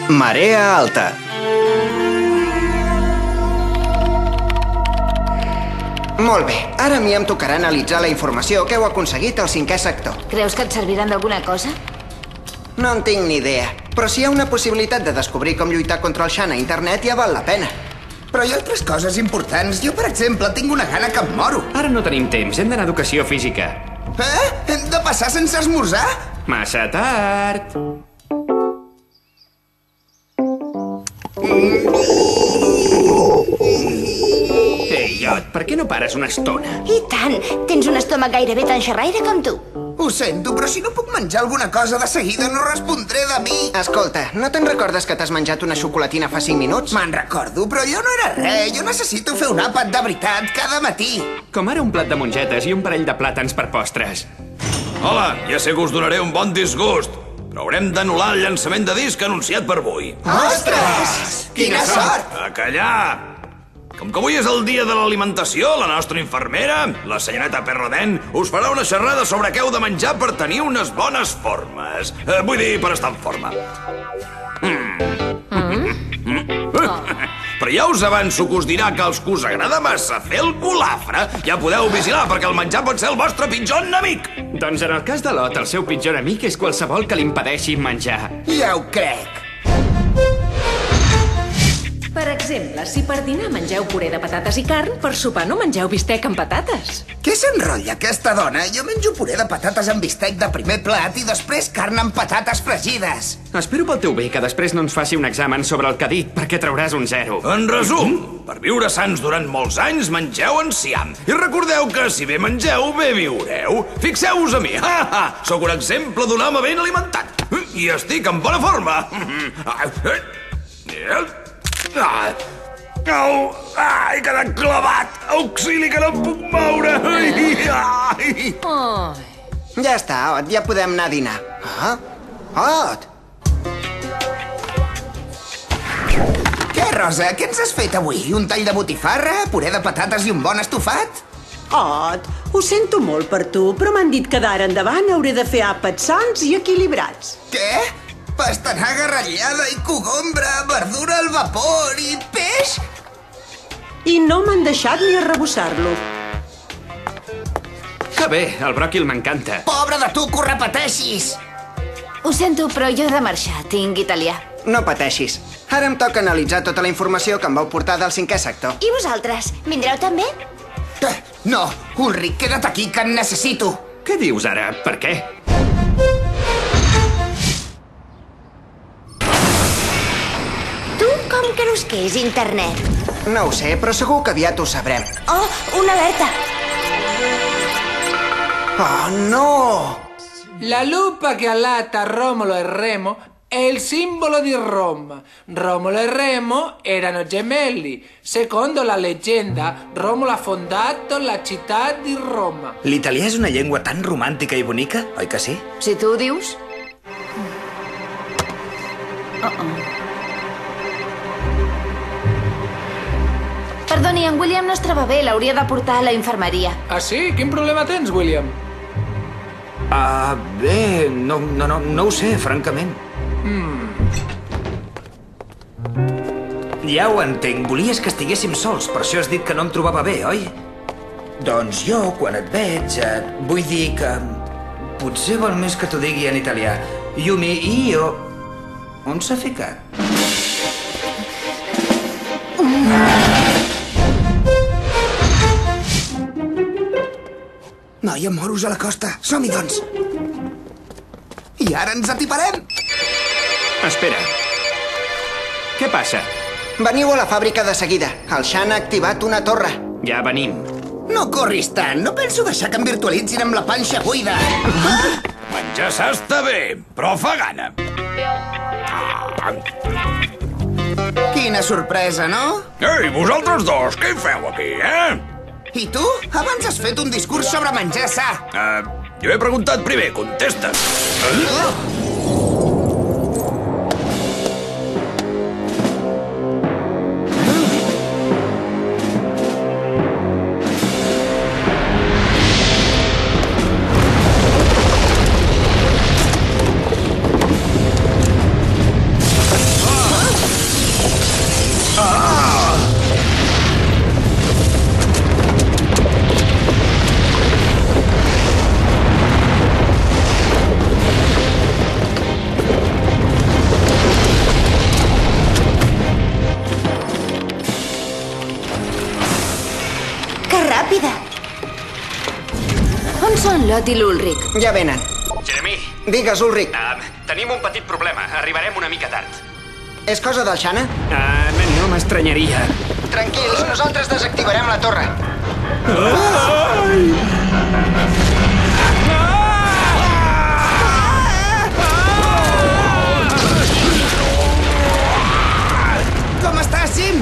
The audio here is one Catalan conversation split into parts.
Marea alta. Molt bé, ara a mi em tocarà analitzar la informació que heu aconseguit al 5è sector. Creus que et serviran d'alguna cosa? No en tinc ni idea, però si hi ha una possibilitat de descobrir com lluitar contra el Shan a internet ja val la pena. Però hi ha altres coses importants. Jo, per exemple, tinc una gana que em moro. Ara no tenim temps, hem d'anar a educació física. Hem de passar sense esmorzar? Massa tard. Ei, iot, per què no pares una estona? I tant! Tens un estómac gairebé tan xerraire com tu. Ho sento, però si no puc menjar alguna cosa de seguida no respondré de mi. Escolta, no te'n recordes que t'has menjat una xocolatina fa 5 minuts? Me'n recordo, però allò no era res. Jo necessito fer un àpat de veritat cada matí. Com ara un plat de mongetes i un parell de plàtans per postres. Hola, ja sé que us donaré un bon disgust, però haurem d'anul·lar el llançament de disc anunciat per avui. Ostres! Quina sort! A callar! Com que avui és el dia de l'alimentació, la nostra infermera, la senyoreta Perrodent, us farà una xerrada sobre què heu de menjar per tenir unes bones formes. Vull dir, per estar en forma. Però ja us avanço que us dirà que els que us agrada massa fer el golafre ja podeu vigilar perquè el menjar pot ser el vostre pitjor enemic. Doncs en el cas de l'Ot, el seu pitjor enemic és qualsevol que l'impedeixi menjar. Ja ho crec. Per exemple, si per dinar mengeu puré de patates i carn, per sopar no mengeu bistec amb patates. Què s'enrotlla aquesta dona? Jo menjo puré de patates amb bistec de primer plat i després carn amb patates fregides. Espero pel teu bé que després no ens faci un examen sobre el que ha dit, perquè trauràs un 0. En resum, per viure sants durant molts anys, mengeu enciam. I recordeu que si bé mengeu, bé viureu. Fixeu-vos a mi. Sóc un exemple d'un home ben alimentat. I estic en bona forma. Au! He quedat clavat! Auxili, que no em puc moure! Ai! Ja està, Ot, ja podem anar a dinar. Ot! Què, Rosa? Què ens has fet avui? Un tall de botifarra, puré de patates i un bon estofat? Ot, ho sento molt per tu, però m'han dit que d'ara endavant hauré de fer àpats sans i equilibrats. Què? Pastanaga ratllada i cogombra, verdura al vapor i peix? I no m'han deixat ni arrebossar-lo. Que bé, el bròquil m'encanta. Pobre de tu que ho repeteixis! Ho sento, però jo he de marxar. Tinc italià. No pateixis. Ara em toca analitzar tota la informació que em vau portar del 5è sector. I vosaltres? Vindreu també? No, Ulrich, queda't aquí, que en necessito. Què dius ara? Per què? Tu com creus que és internet? No ho sé, però segur que aviat ho sabrem. Oh, una alerta! Oh, no! La lupa che allatta Romolo e Remo è il simbolo di Roma. Romolo e Remo erano gemelli. Secondo la leggenda, Romolo ha fondato la città di Roma. L'italià és una llengua tan romàntica i bonica, oi que sí? Si tu ho dius. Perdoni, en William no es troba bé, l'hauria de portar a la infermeria. Ah, sí? Quin problema tens, William? Bé, no ho sé, francament. Ja ho entenc, volies que estiguéssim sols, per això has dit que no em trobava bé, oi? Doncs jo, quan et veig, vull dir que... Potser vol més que t'ho digui en italià. Yumi, io... On s'ha ficat? Noia, moros a la costa. Som-hi, doncs. I ara ens atiparem. Espera. Què passa? Veniu a la fàbrica de seguida. El Shan ha activat una torre. Ja venim. No corris tant. No penso deixar que em virtualitzin amb la panxa buida. Menjar s'està bé, però fa gana. Quina sorpresa, no? Ei, vosaltres dos, què hi feu aquí, I tu? Abans has fet un discurs sobre menjar sa. Jo he preguntat primer, contesta. l'Olot i l'Ulric. Ja venen. Jeremy, Digues, Ulric. tenim un petit problema. Arribarem una mica tard. És cosa del Xana? No m'estranyaria. Tranquils, nosaltres desactivarem la torre. Com estàs, Jim?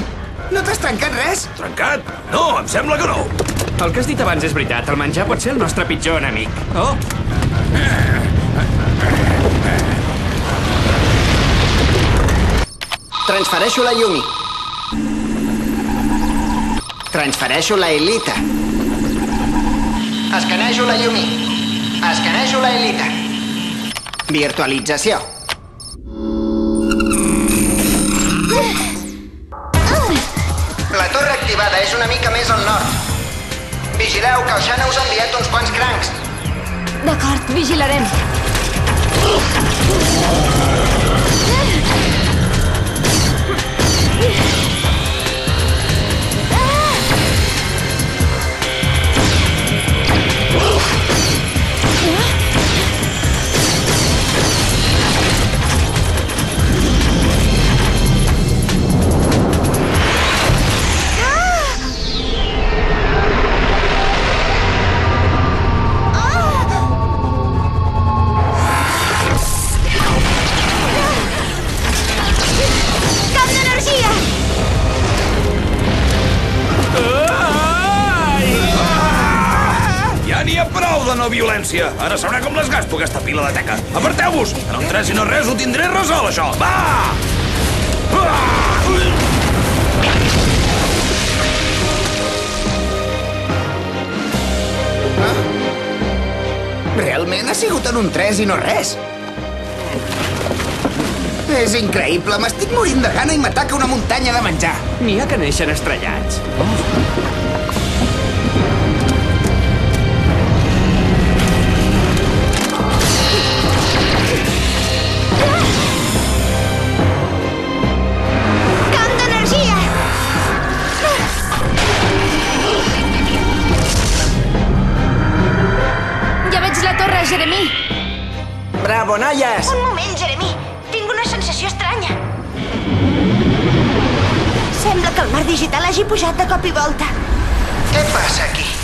No t'has trencat res? Trencat? No, em sembla que no. El que has dit abans és veritat. El menjar pot ser el nostre pitjor enemic. Oh! Transfereixo la Yumi. Transfereixo la Elita. Escanejo la Yumi. Escanejo la Elita. Virtualització. La torre activada és una mica més al nord. Vigileu, que el Xana us ha enviat uns quants crancs. D'acord, vigilarem. De no violència. Ara sabrà com les gaspo aquesta pila de teca. Aparteu-vos! En el 3 i no res ho tindré resolt, això. Va! Realment ha sigut en un 3 i no res. És increïble, m'estic morint de gana i m'ataca una muntanya de menjar. N'hi ha que neixen estrellats. Jeremy! Bravo, noies! Un moment, Jeremy. Tinc una sensació estranya. Sembla que el mar digital hagi pujat de cop i volta. Què passa aquí?